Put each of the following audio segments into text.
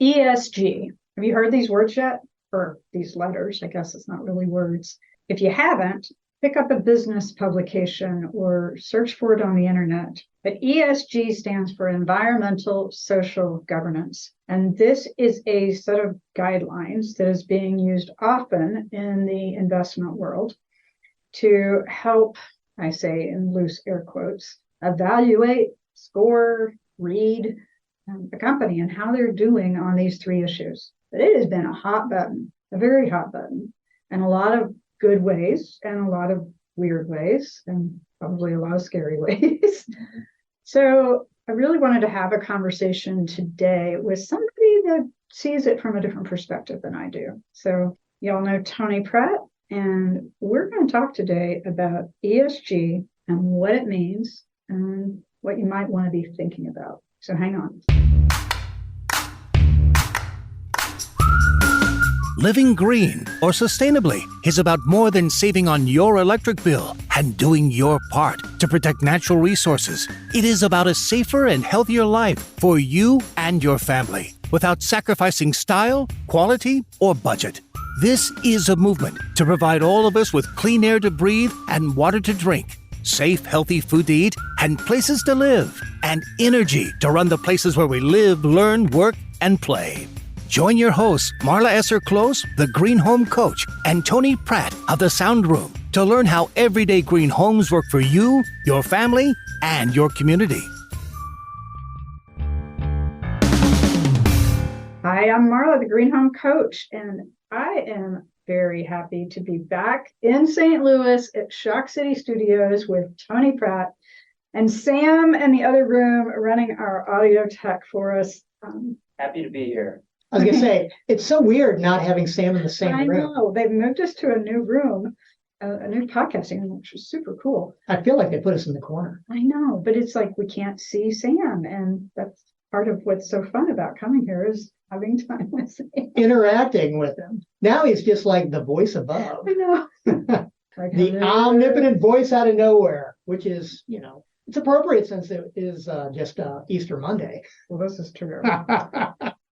ESG. Have you heard these words yet? Or these letters? I guess it's not really words. If you haven't, pick up a business publication or search for it on the internet. But ESG stands for environmental social governance. And this is a set of guidelines that is being used often in the investment world to help, I say in loose air quotes, evaluate, score, read a company and how they're doing on these three issues. But it has been a hot button, a very hot button, and a lot of good ways and a lot of weird ways and probably a lot of scary ways. So I really wanted to have a conversation today with somebody that sees it from a different perspective than I do. So y'all know Tony Pratte, and we're going to talk today about ESG and what it means and what you might want to be thinking about. So hang on. Living green or sustainably is about more than saving on your electric bill and doing your part to protect natural resources. It is about a safer and healthier life for you and your family without sacrificing style, quality, or budget. This is a movement to provide all of us with clean air to breathe and water to drink, safe, healthy food to eat, and places to live, and energy to run the places where we live, learn, work, and play. Join your hosts, Marla Esser-Close, the Green Home Coach, and Tony Pratte of the Sound Room to learn how everyday green homes work for you, your family, and your community. Hi, I'm Marla, the Green Home Coach, and I am very happy to be back in St. Louis at Shock City Studios with Tony Pratte and Sam in the other room running our audio tech for us. Happy to be here. I was going to say, it's so weird not having Sam in the same room. I know. They've moved us to a new room, a new podcasting room, which is super cool. I feel like they put us in the corner. I know, but it's like we can't see Sam. And that's part of what's so fun about coming here is having time with Sam. Interacting with him. Now he's just like the voice above. I know. Like, the omnipotent voice out of nowhere, which is, it's appropriate since it is just Easter Monday. Well, this is true.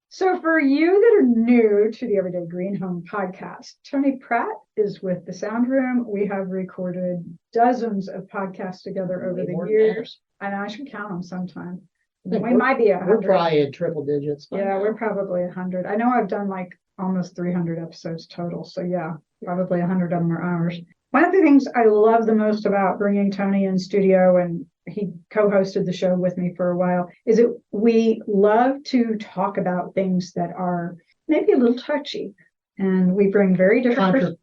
So for you that are new to the Everyday Green Home podcast, Tony Pratte is with the Sound Room. We have recorded dozens of podcasts together over the years. And I should count them sometime. We might be 100. We're probably in triple digits. Yeah, we're probably 100. I know I've done like almost 300 episodes total. So yeah, probably 100 of them are ours. One of the things I love the most about bringing Tony in studio, and he co-hosted the show with me for a while, is that we love to talk about things that are maybe a little touchy. And we bring very different...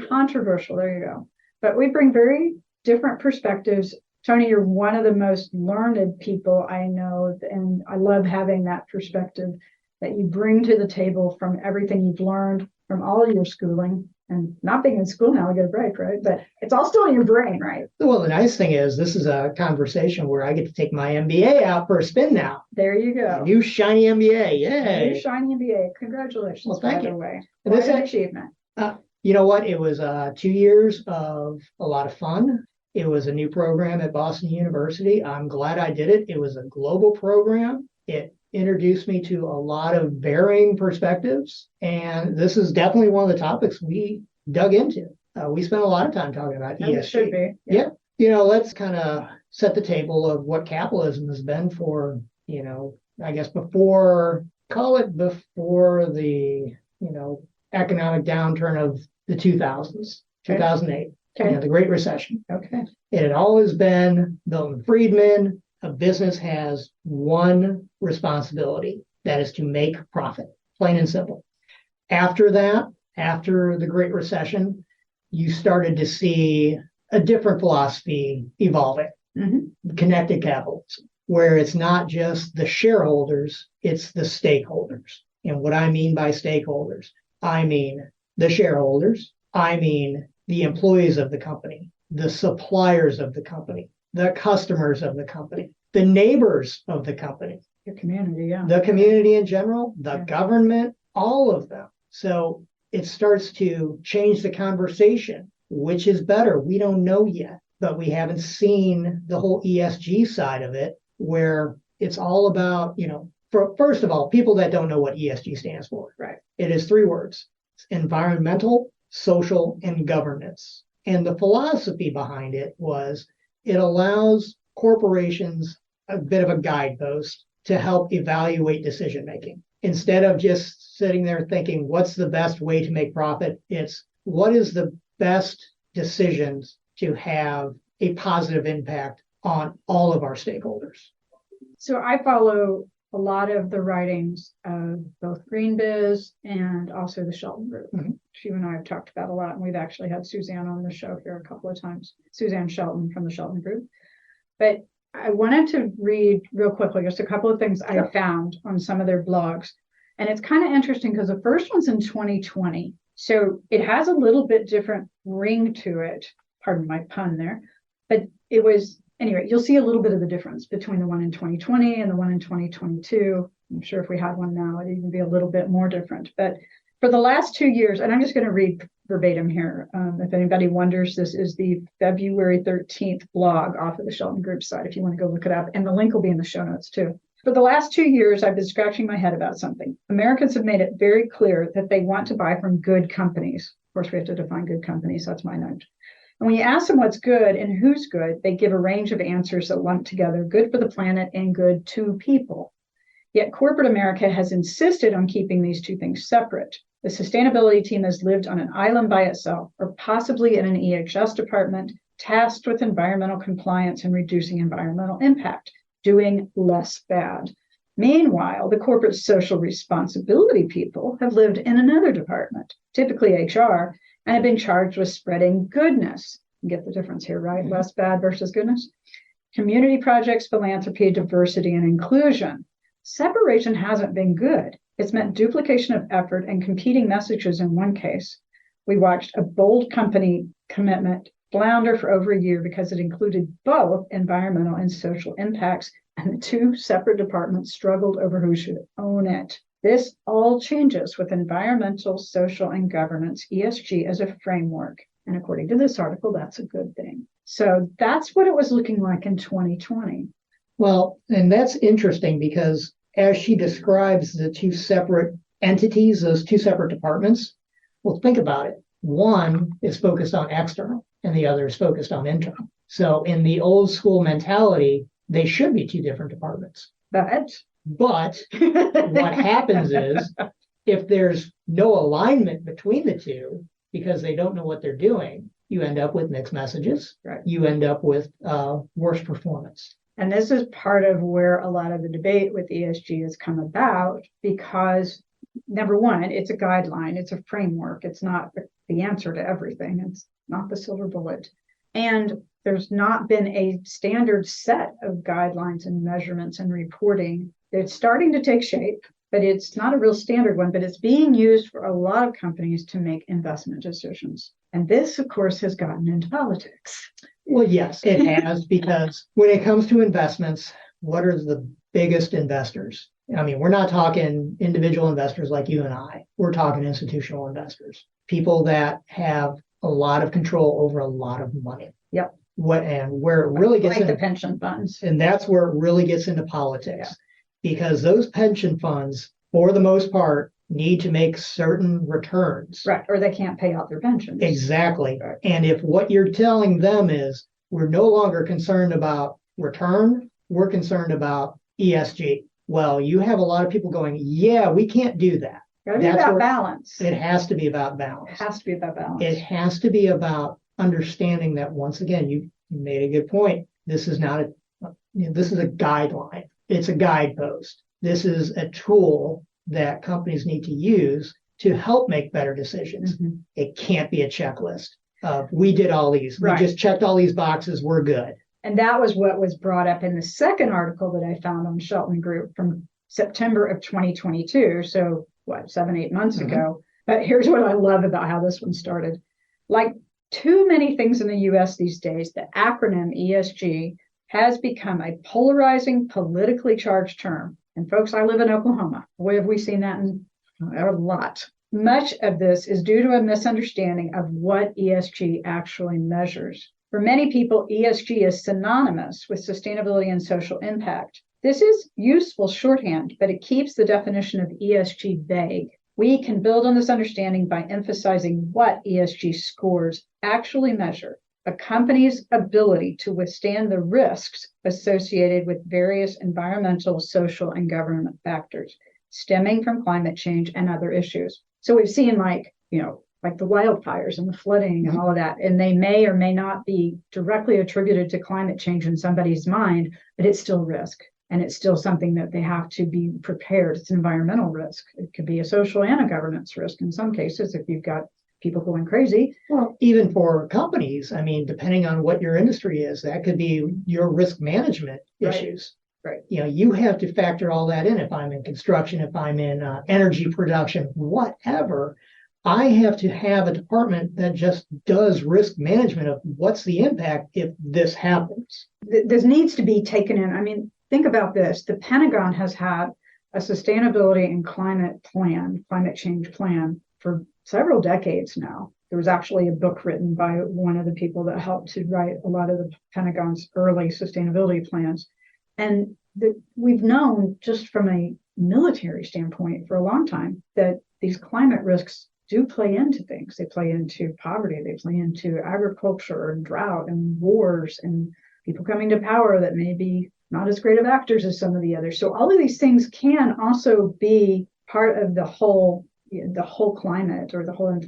Controversial, there you go. But we bring very different perspectives. Tony, you're one of the most learned people I know, and I love having that perspective that you bring to the table from everything you've learned from all of your schooling. And not being in school now, I get a break, right? But it's all still in your brain, right? Well, the nice thing is this is a conversation where I get to take my MBA out for a spin now. There you go. New shiny MBA. Yay. New shiny MBA. Congratulations, well, thank by you. the way. This is an achievement. You know what? It was 2 years of a lot of fun. It was a new program at Boston University. I'm glad I did it. It was a global program. It introduced me to a lot of varying perspectives. And this is definitely one of the topics we dug into. We spent a lot of time talking about ESG. It should be. Yeah. Let's kind of set the table of what capitalism has been for, I guess before the, economic downturn of the 2000s, 2008, the Great Recession. Okay. It had always been Milton Friedman. A business has one responsibility, that is to make profit, plain and simple. After that, after the Great Recession, you started to see a different philosophy evolving, connected capitalism, where it's not just the shareholders, it's the stakeholders. And what I mean by stakeholders, I mean the shareholders, I mean the employees of the company, the suppliers of the company, the customers of the company, the neighbors of the company, the community, yeah. The community in general, the government, all of them. So it starts to change the conversation. Which is better? We don't know yet, but we haven't seen the whole ESG side of it, where it's all about, first of all, people that don't know what ESG stands for. Right. It is 3 words: it's environmental, social, and governance. And the philosophy behind it was it allows corporations a bit of a guidepost to help evaluate decision making. Instead of just sitting there thinking, what's the best way to make profit? It's what is the best decisions to have a positive impact on all of our stakeholders. So I follow a lot of the writings of both GreenBiz and also the Shelton Group. Mm-hmm. She and I have talked about a lot, and we've actually had Suzanne on the show here a couple of times, Suzanne Shelton from the Shelton Group. But I wanted to read real quickly just a couple of things I found on some of their blogs. And it's kind of interesting because the first one's in 2020. So it has a little bit different ring to it. Pardon my pun there. But it was, anyway, you'll see a little bit of the difference between the one in 2020 and the one in 2022. I'm sure if we had one now, it'd even be a little bit more different. But for the last 2 years, and I'm just going to read verbatim here. If anybody wonders, this is the February 13th blog off of the Shelton Group site, if you want to go look it up. And the link will be in the show notes too. For the last 2 years, I've been scratching my head about something. Americans have made it very clear that they want to buy from good companies. Of course, we have to define good companies. That's my note. And when you ask them what's good and who's good, they give a range of answers that lump together good for the planet and good to people. Yet corporate America has insisted on keeping these two things separate. The sustainability team has lived on an island by itself, or possibly in an EHS department, tasked with environmental compliance and reducing environmental impact, doing less bad. Meanwhile, the corporate social responsibility people have lived in another department, typically HR, and have been charged with spreading goodness. You get the difference here, right? Mm-hmm. Less bad versus goodness. Community projects, philanthropy, diversity, and inclusion. Separation hasn't been good. It's meant duplication of effort and competing messages in one case. We watched a bold company commitment flounder for over a year because it included both environmental and social impacts, and the two separate departments struggled over who should own it. This all changes with environmental, social, and governance, ESG, as a framework. And according to this article, that's a good thing. So that's what it was looking like in 2020. Well, and that's interesting because as she describes the two separate entities, those two separate departments, well, think about it. One is focused on external and the other is focused on internal. So in the old school mentality, they should be two different departments. But what happens is if there's no alignment between the two, because they don't know what they're doing, you end up with mixed messages. Right. You end up with worse performance. And this is part of where a lot of the debate with ESG has come about because, number one, it's a guideline, it's a framework, it's not the answer to everything, it's not the silver bullet. And there's not been a standard set of guidelines and measurements and reporting. It's starting to take shape, but it's not a real standard one, but it's being used for a lot of companies to make investment decisions. And this, of course, has gotten into politics. Well, yes, it has, because when it comes to investments, what are the biggest investors? I mean, we're not talking individual investors like you and I. We're talking institutional investors, people that have a lot of control over a lot of money. Yep. Where it really gets into the pension funds. And that's where it really gets into politics, because those pension funds, for the most part, need to make certain returns. Right, or they can't pay out their pensions. Exactly. Right. And if what you're telling them is we're no longer concerned about return, we're concerned about ESG. Well, you have a lot of people going, yeah, we can't do that. It's about balance. It has to be about balance. It has to be about balance. It has to be about understanding that, once again, you made a good point. This is not this is a guideline. It's a guidepost. This is a tool that companies need to use to help make better decisions. Mm-hmm. It can't be a checklist of we did all these. Right. We just checked all these boxes. We're good. And that was what was brought up in the second article that I found on Shelton Group from September of 2022. So 7-8 months ago. But here's what I love about how this one started. Like too many things in the US these days, the acronym ESG has become a polarizing, politically charged term. And folks, I live in Oklahoma. Boy, have we seen that in a lot. Much of this is due to a misunderstanding of what ESG actually measures. For many people, ESG is synonymous with sustainability and social impact. This is useful shorthand, but it keeps the definition of ESG vague. We can build on this understanding by emphasizing what ESG scores actually measure: a company's ability to withstand the risks associated with various environmental, social, and government factors stemming from climate change and other issues. So we've seen like the wildfires and the flooding and all of that, and they may or may not be directly attributed to climate change in somebody's mind, but it's still risk. And it's still something that they have to be prepared. It's an environmental risk. It could be a social and a governance risk in some cases if you've got people going crazy. Well, even for companies, I mean, depending on what your industry is, that could be your risk management issues. Right. You have to factor all that in. If I'm in construction, if I'm in energy production, whatever, I have to have a department that just does risk management of what's the impact if this happens. This needs to be taken in. I mean, think about this. The Pentagon has had a sustainability and climate change plan for several decades now. There was actually a book written by one of the people that helped to write a lot of the Pentagon's early sustainability plans. And we've known just from a military standpoint for a long time that these climate risks do play into things. They play into poverty, they play into agriculture and drought and wars and people coming to power that may be not as great of actors as some of the others. So all of these things can also be part of the whole climate or the whole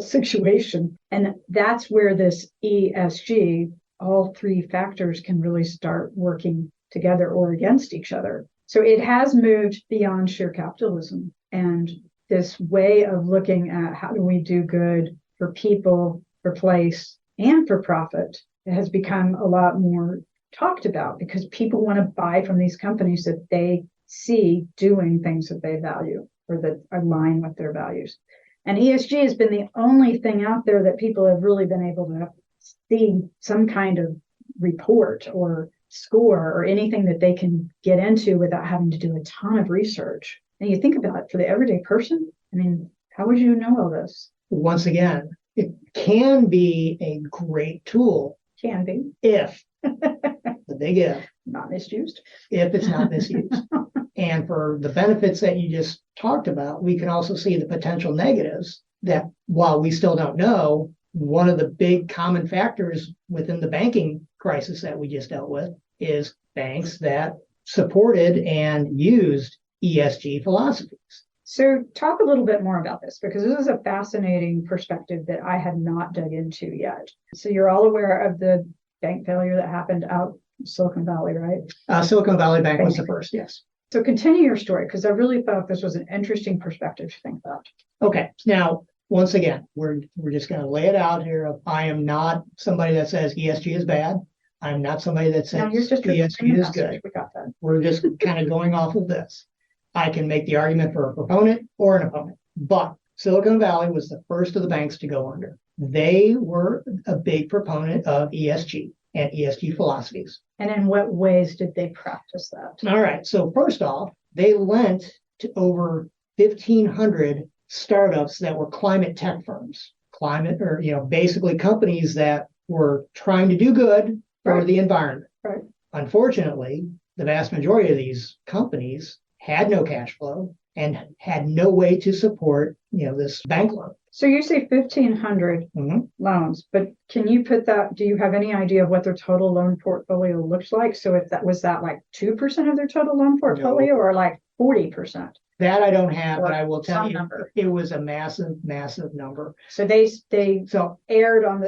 situation. And that's where this ESG, all three factors can really start working together or against each other. So it has moved beyond sheer capitalism, and this way of looking at how do we do good for people, for place, and for profit, it has become a lot more talked about because people want to buy from these companies that they see doing things that they value or that align with their values. And ESG has been the only thing out there that people have really been able to see some kind of report or score or anything that they can get into without having to do a ton of research. And you think about it for the everyday person, I mean, how would you know all this? Once again, it can be a great tool. Can be. If, the big if. Not misused. If it's not misused. And for the benefits that you just talked about, we can also see the potential negatives that while we still don't know, one of the big common factors within the banking crisis that we just dealt with is banks that supported and used ESG philosophies. So talk a little bit more about this, because this is a fascinating perspective that I had not dug into yet. So you're all aware of the bank failure that happened out in Silicon Valley, right? Silicon Valley Bank was the first, yes. So continue your story, because I really thought this was an interesting perspective to think about. Okay, now, once again, we're just going to lay it out here. I am not somebody that says ESG is bad. I'm not somebody that says ESG is good. We got that. We're just kind of going off of this. I can make the argument for a proponent or an opponent, but Silicon Valley was the first of the banks to go under. They were a big proponent of ESG and ESG philosophies. And in what ways did they practice that? All right. So first off, they lent to over 1,500 startups that were climate tech firms, basically companies that were trying to do good for the environment. Right. Unfortunately, the vast majority of these companies had no cash flow and had no way to support, this bank loan. So you say 1,500 loans, but can you put that, do you have any idea of what their total loan portfolio looks like? So if that was that like 2% of their total loan portfolio or like 40%? That I don't have, but I will tell you, it was a massive, massive number. So they aired on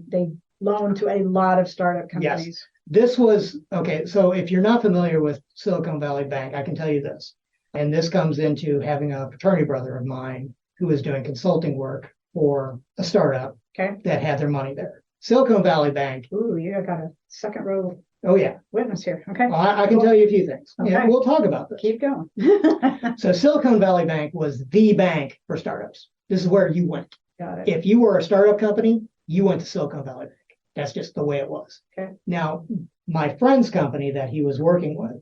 they loaned to a lot of startup companies. Yes. This was, okay, so if you're not familiar with Silicon Valley Bank, I can tell you this. And this comes into having a fraternity brother of mine who was doing consulting work for a startup that had their money there. Silicon Valley Bank. Ooh, you got a second row witness here. Okay. Well, I can tell you a few things. Okay. Yeah, we'll talk about this. Keep going. So Silicon Valley Bank was the bank for startups. This is where you went. Got it. If you were a startup company, you went to Silicon Valley Bank. That's just the way it was. Okay. Now, my friend's company that he was working with,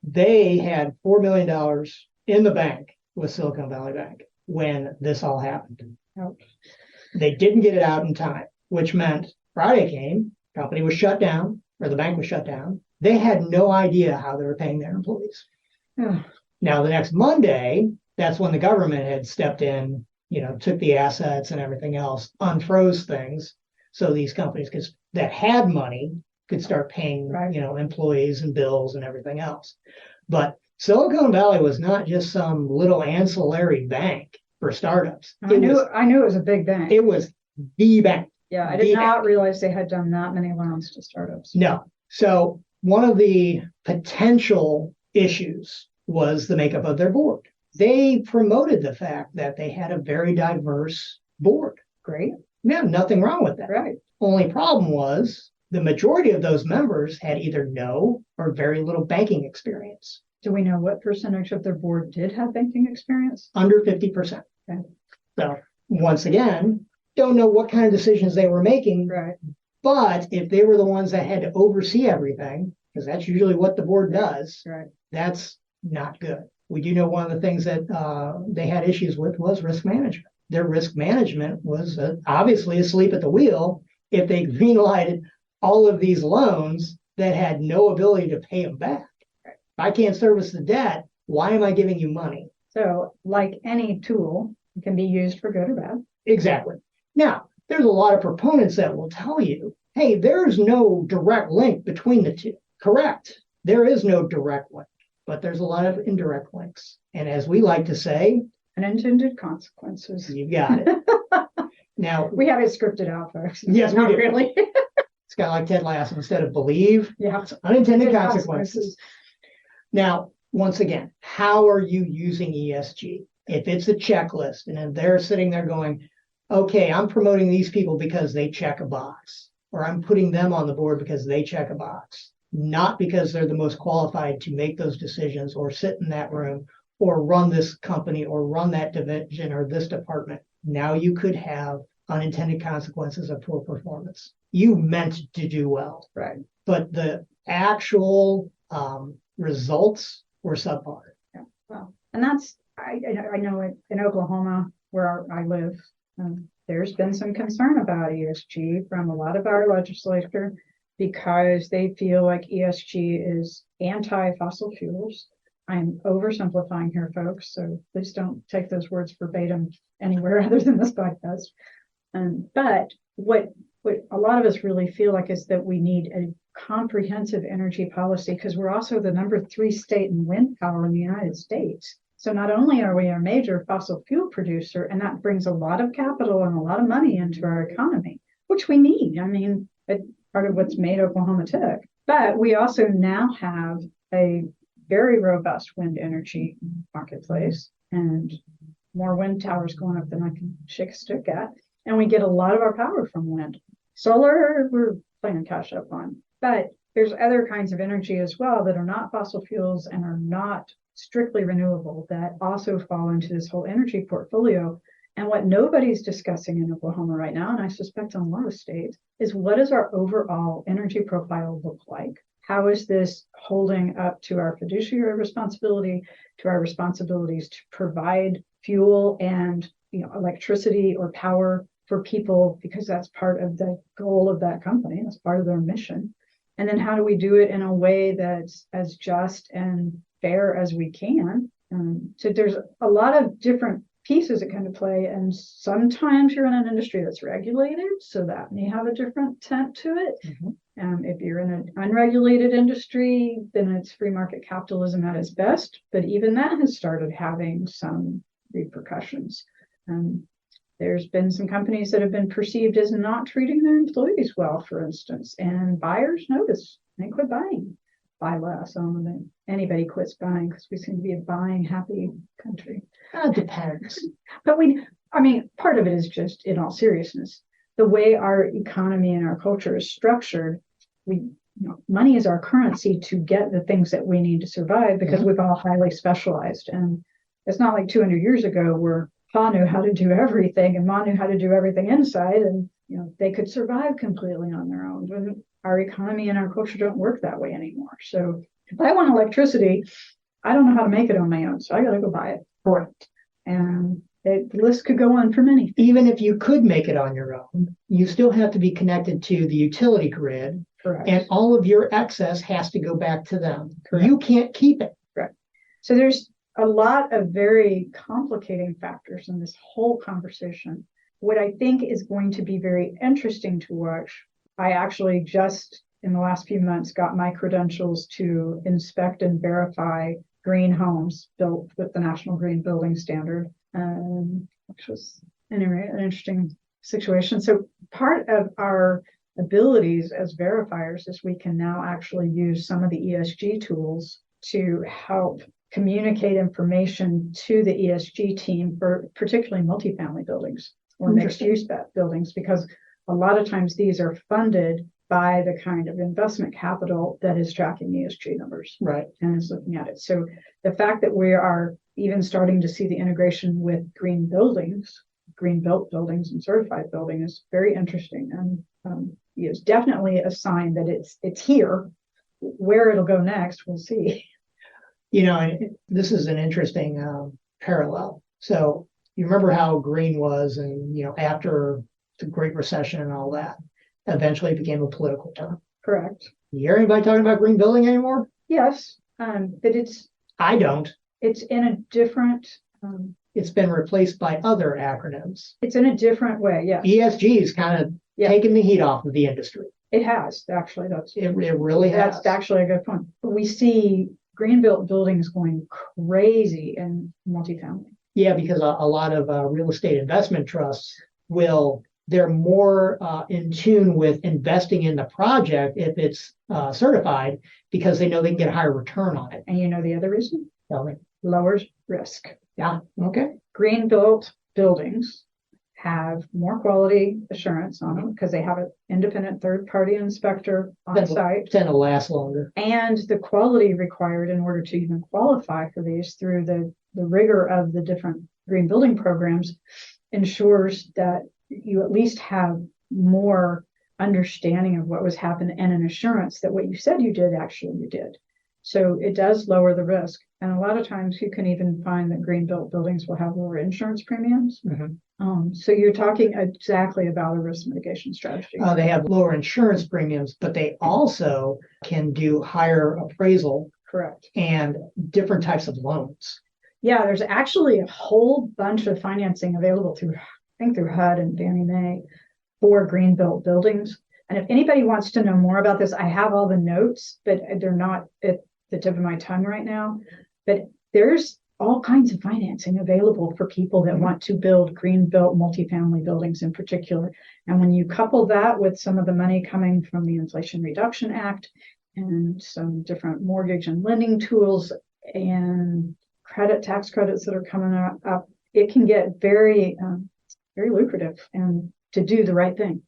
they had $4 million in the bank with Silicon Valley Bank when this all happened. Ouch. They didn't get it out in time, which meant Friday came, company was shut down, or the bank was shut down. They had no idea how they were paying their employees. Yeah. Now, the next Monday, that's when the government had stepped in, took the assets and everything else, unfroze things. So these companies that had money could start paying, Right. employees and bills and everything else. But Silicon Valley was not just some little ancillary bank for startups. I knew it was a big bank. It was the bank. Yeah, I did not realize they had done that many loans to startups. No. So one of the potential issues was the makeup of their board. They promoted the fact that they had a very diverse board. Great. Yeah, nothing wrong with that. Right. Only problem was the majority of those members had either no or very little banking experience. Do we know what percentage of their board did have banking experience? Under 50%. Okay. So once again, don't know what kind of decisions they were making. Right. But if they were the ones that had to oversee everything, because that's usually what the board does, Right. that's not good. We do know one of the things that they had issues with was risk management. Their risk management was obviously asleep at the wheel if they greenlighted all of these loans that had no ability to pay them back. If I can't service the debt, why am I giving you money? So, like any tool, it can be used for good or bad. Exactly. Now, there's a lot of proponents that will tell you, hey, there's no direct link between the two. Correct. There is no direct link, but there's a lot of indirect links. And as we like to say, unintended consequences. You got it. Now, we have it scripted out, folks. Yes, not we do. really. It's kind of like Ted Lasso. Instead of believe, Yeah. it's unintended consequences. Now, once again, how are you using ESG? If it's a checklist and then they're sitting there going, okay, I'm promoting these people because they check a box, or I'm putting them on the board because they check a box, not because they're the most qualified to make those decisions or sit in that room or run this company or run that division or this department. Now you could have unintended consequences of poor performance. You meant to do well, Right. but the actual results were subpar. Yeah. Well, and that's, I know in Oklahoma, where I live, there's been some concern about ESG from a lot of our legislature because they feel like ESG is anti-fossil fuels. I'm oversimplifying here, folks, so please don't take those words verbatim anywhere other than this podcast. But what a lot of us really feel like is that we need a comprehensive energy policy because we're also the number 3 state in wind power in the United States. So not only are we a major fossil fuel producer, and that brings a lot of capital and a lot of money into our economy, which we need. I mean, it's part of what's made Oklahoma tick. But we also now have a very robust wind energy marketplace and more wind towers going up than I can shake a stick at. And we get a lot of our power from wind. Solar, we're playing catch up on. But there's other kinds of energy as well that are not fossil fuels and are not strictly renewable that also fall into this whole energy portfolio. And what nobody's discussing in Oklahoma right now, and I suspect in a lot of states, is what does our overall energy profile look like? How is this holding up to our fiduciary responsibility, to our responsibilities to provide fuel and electricity or power for people, because that's part of the goal of that company, that's part of their mission. And then how do we do it in a way that's as just and fair as we can? So there's a lot of different pieces that kind of play, and sometimes you're in an industry that's regulated, so that may have a different tint to it. Mm-hmm. If you're in an unregulated industry, then it's free market capitalism at its best, but even that has started having some repercussions. There's been some companies that have been perceived as not treating their employees well, for instance, and buyers notice, they quit buying, buy less. Anybody quits buying because we seem to be a buying happy country. It depends. But part of it is just, in all seriousness, the way our economy and our culture is structured. Money is our currency to get the things that we need to survive because we've all highly specialized. And it's not like 200 years ago where Pa knew how to do everything and Ma knew how to do everything inside, and they could survive completely on their own. When our economy and our culture don't work that way anymore. So if I want electricity, I don't know how to make it on my own, so I got to go buy it. Correct. And the list could go on for many. Even if you could make it on your own, you still have to be connected to the utility grid Correct. And all of your excess has to go back to them. Correct. You can't keep it. So there's a lot of very complicating factors in this whole conversation. What I think is going to be very interesting to watch, I actually just in the last few months got my credentials to inspect and verify green homes built with the National Green Building Standard, which was anyway an interesting situation. So part of our abilities as verifiers is we can now actually use some of the ESG tools to help communicate information to the ESG team for particularly multifamily buildings or mixed use buildings, because a lot of times these are funded by the kind of investment capital that is tracking ESG numbers. Right. And is looking at it. So the fact that we are even starting to see the integration with green buildings, green built buildings and certified building is very interesting, and is definitely a sign that it's here. Where it'll go next, we'll see. This is an interesting parallel. So you remember how green was, and after the Great Recession and all that, eventually it became a political term. Correct. You hear anybody talking about green building anymore? Yes, but I don't. It's in a different. It's been replaced by other acronyms. It's in a different way. Yeah. ESG is kind of taking the heat off of the industry. It has actually. It really has. That's actually a good point. We see green built buildings going crazy in multifamily. Yeah, because a lot of real estate investment trusts they're more in tune with investing in the project if it's certified, because they know they can get a higher return on it. And you know the other reason? Tell me. Lowers risk. Yeah. Okay. Green built buildings have more quality assurance on them because they have an independent third party inspector on site. Tend to last longer. And the quality required in order to even qualify for these through the rigor of the different green building programs ensures that you at least have more understanding of what was happening and an assurance that what you said you did, actually you did. So it does lower the risk. And a lot of times you can even find that green built buildings will have lower insurance premiums. Mm-hmm. So you're talking exactly about a risk mitigation strategy. They have lower insurance premiums, but they also can do higher appraisal. Correct. And different types of loans. Yeah, there's actually a whole bunch of financing available through HUD and Fannie Mae for green built buildings. And if anybody wants to know more about this, I have all the notes, but they're not at the tip of my tongue right now. But there's all kinds of financing available for people that want to build green built multifamily buildings in particular. And when you couple that with some of the money coming from the Inflation Reduction Act and some different mortgage and lending tools and tax credits that are coming up, it can get very, very lucrative and to do the right thing.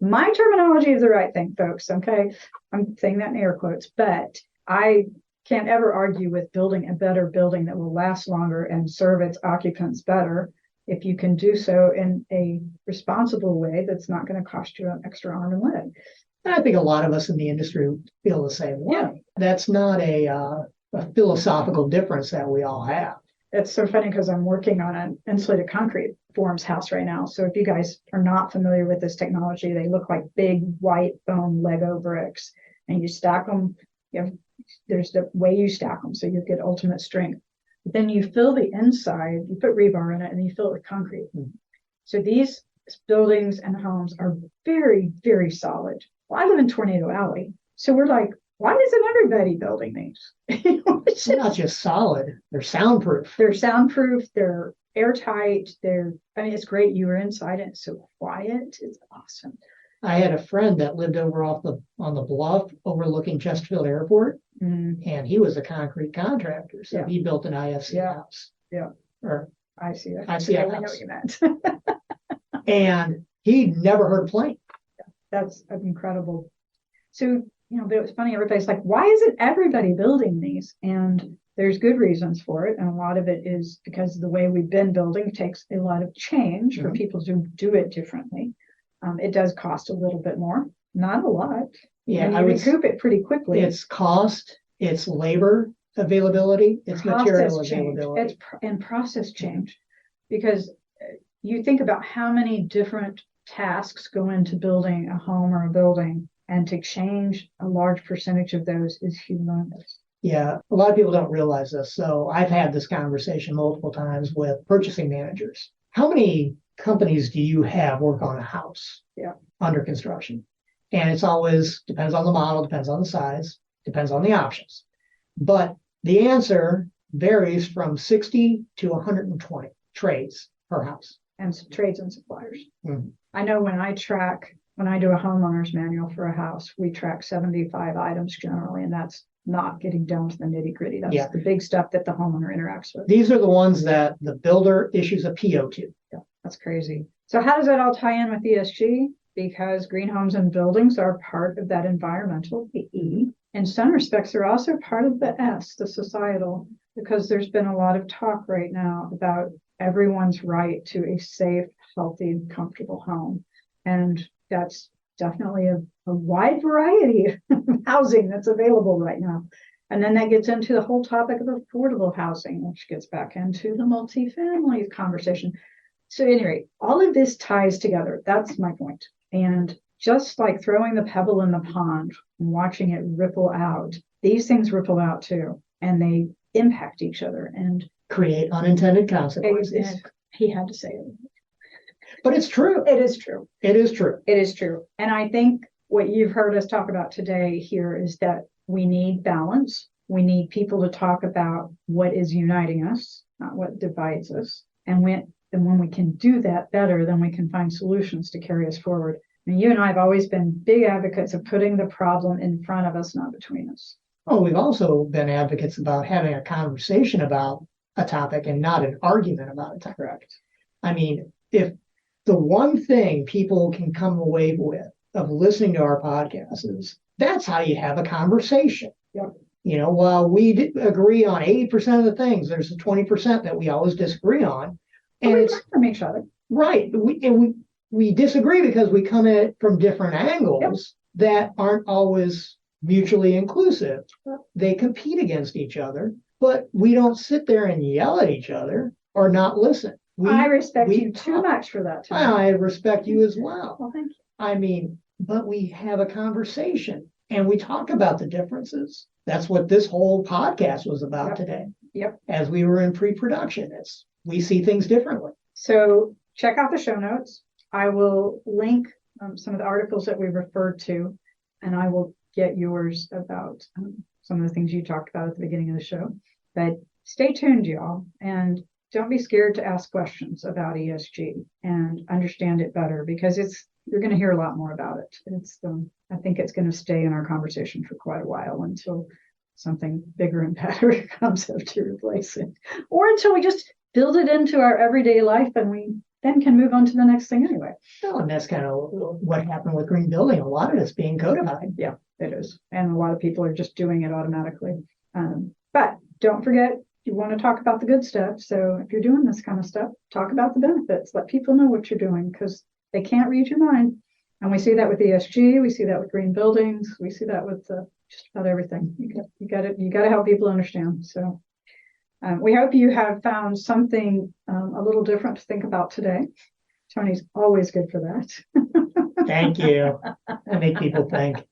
My terminology is the right thing, folks. Okay, I'm saying that in air quotes, but I can't ever argue with building a better building that will last longer and serve its occupants better if you can do so in a responsible way that's not going to cost you an extra arm and leg. And I think a lot of us in the industry feel the same way. Yeah. That's not a philosophical difference that we all have. It's so funny because I'm working on an insulated concrete forms house right now. So if you guys are not familiar with this technology, they look like big white foam Lego bricks, and you stack them. There's the way you stack them, so you get ultimate strength. But then you fill the inside, you put rebar in it, and you fill it with concrete. Mm-hmm. So these buildings and homes are very, very solid. Well, I live in Tornado Alley, so we're like, why isn't everybody building these? They're not just solid, they're soundproof. They're soundproof, they're airtight, it's great. You were inside it, it's so quiet. It's awesome. I had a friend that lived over on the bluff overlooking Chesterfield Airport, and he was a concrete contractor. So he built an IFC house. Yeah. Or ICF. ICF I know what you meant. And he'd never heard a plane. That's incredible. So, but it was funny, everybody's like, why isn't everybody building these? And there's good reasons for it. And a lot of it is because the way we've been building takes a lot of change for people to do it differently. It does cost a little bit more, not a lot. Yeah, and you recoup it pretty quickly. It's cost, it's labor availability, it's material availability. And process change. Because you think about how many different tasks go into building a home or a building, And to change a large percentage of those is humongous. Yeah, a lot of people don't realize this. So I've had this conversation multiple times with purchasing managers. How many companies do you have work on a house under construction? And it's always depends on the model, depends on the size, depends on the options. But the answer varies from 60 to 120 trades per house. And trades and suppliers. Mhm. I know when I do a homeowner's manual for a house, we track 75 items generally, and that's not getting down to the nitty gritty. That's the big stuff that the homeowner interacts with. These are the ones that the builder issues a PO to. Yeah, that's crazy. So how does that all tie in with ESG? Because green homes and buildings are part of that environmental, the E. In some respects, they're also part of the S, the societal, because there's been a lot of talk right now about everyone's right to a safe, healthy, comfortable home. And that's definitely a wide variety of housing that's available right now. And then that gets into the whole topic of affordable housing, which gets back into the multifamily conversation. So anyway, all of this ties together. That's my point. And just like throwing the pebble in the pond and watching it ripple out, these things ripple out too, and they impact each other and create unintended consequences. And he had to say it. But it's true. It is true. It is true. It is true. And I think what you've heard us talk about today here is that we need balance. We need people to talk about what is uniting us, not what divides us. And when we can do that better, then we can find solutions to carry us forward. And you and I have always been big advocates of putting the problem in front of us, not between us. Oh, we've also been advocates about having a conversation about a topic and not an argument about it. Correct. I mean, if the one thing people can come away with of listening to our podcast is that's how you have a conversation. Yep. You know, while we agree on 80% of the things, there's the 20% that we always disagree on. And we it's learn from each other. right. We disagree because we come at it from different angles that aren't always mutually inclusive. Yep. They compete against each other, but we don't sit there and yell at each other or not listen. I respect you too much for that. I respect you as well. Well, thank you. I mean, but we have a conversation and we talk about the differences. That's what this whole podcast was about today. Yep. As we were in pre-production, we see things differently. So check out the show notes. I will link some of the articles that we referred to, and I will get yours about some of the things you talked about at the beginning of the show. But stay tuned, y'all, and don't be scared to ask questions about ESG and understand it better, because you're going to hear a lot more about it. I think it's going to stay in our conversation for quite a while until something bigger and better comes up to replace it, or until we just build it into our everyday life and we then can move on to the next thing anyway. Well, and that's kind of what happened with green building. A lot of it's being codified. Yeah, it is. And a lot of people are just doing it automatically. But don't forget, you want to talk about the good stuff. So if you're doing this kind of stuff, talk about the benefits. Let people know what you're doing, because they can't read your mind. And we see that with ESG. We see that with green buildings. We see that with just about everything. You got to help people understand. So we hope you have found something a little different to think about today. Tony's always good for that. Thank you. I make people think.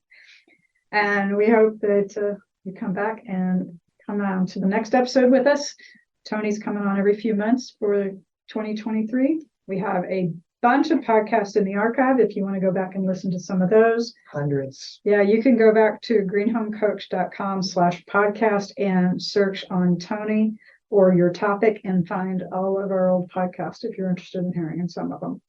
And we hope that you come back and come on to the next episode with us. Tony's coming on every few months for 2023. We have a bunch of podcasts in the archive if you want to go back and listen to some of those. Hundreds. Yeah, you can go back to greenhomecoach.com/podcast and search on Tony or your topic and find all of our old podcasts if you're interested in hearing in some of them.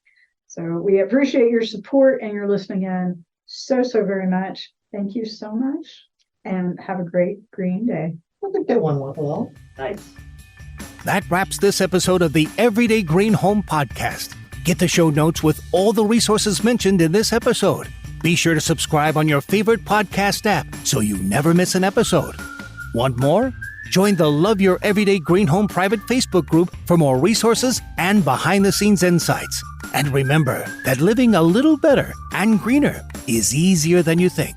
So we appreciate your support and your listening in so very much. Thank you so much, and have a great green day. I think that one went well. Nice. That wraps this episode of the Everyday Green Home Podcast. Get the show notes with all the resources mentioned in this episode. Be sure to subscribe on your favorite podcast app so you never miss an episode. Want more? Join the Love Your Everyday Green Home private Facebook group for more resources and behind-the-scenes insights. And remember that living a little better and greener is easier than you think.